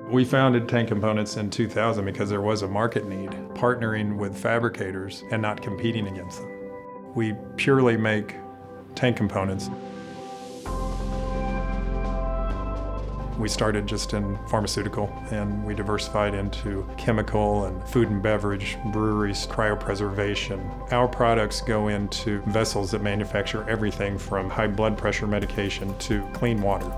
We founded Tank Components in 2000 because there was a market need, partnering with fabricators and not competing against them. We purely make tank components. We started just in pharmaceutical, and we diversified into chemical and food and beverage, breweries, cryopreservation. Our products go into vessels that manufacture everything from high blood pressure medication to clean water.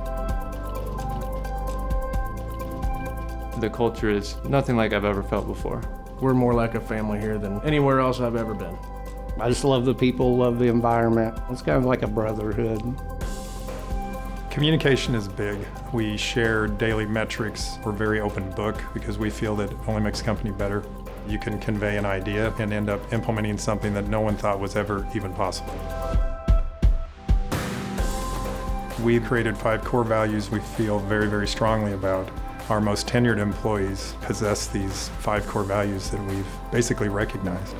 The culture is nothing like I've ever felt before. We're more like a family here than anywhere else I've ever been. I just love the people, love the environment. It's kind of like a brotherhood. Communication is big. We share daily metrics. We're a very open book because we feel that it only makes a company better. You can convey an idea and end up implementing something that no one thought was ever even possible. We've created 5 core values we feel very, very strongly about. Our most tenured employees possess these 5 core values that we've basically recognized.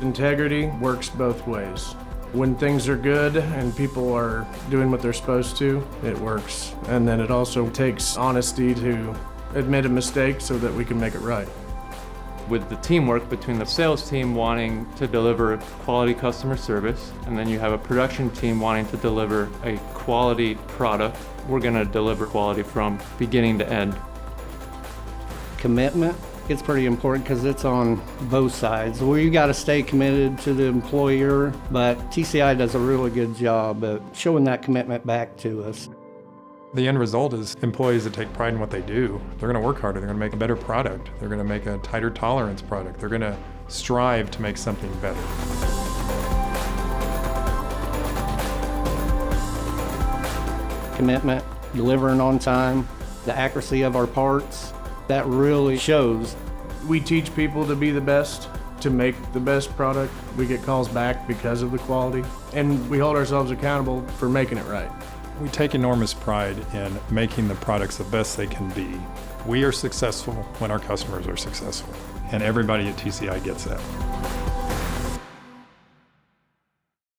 Integrity works both ways. When things are good and people are doing what they're supposed to, it works. And then it also takes honesty to admit a mistake so that we can make it right. With the teamwork between the sales team wanting to deliver quality customer service, and then you have a production team wanting to deliver a quality product, we're going to deliver quality from beginning to end. Commitment, it's pretty important because it's on both sides. Well, you got to stay committed to the employer, but TCI does a really good job of showing that commitment back to us. The end result is employees that take pride in what they do. They're going to work harder. They're going to make a better product. They're going to make a tighter tolerance product. They're going to strive to make something better. Commitment, delivering on time, the accuracy of our parts, that really shows. We teach people to be the best, to make the best product. We get calls back because of the quality, and we hold ourselves accountable for making it right. We take enormous pride in making the products the best they can be. We are successful when our customers are successful, and everybody at TCI gets that.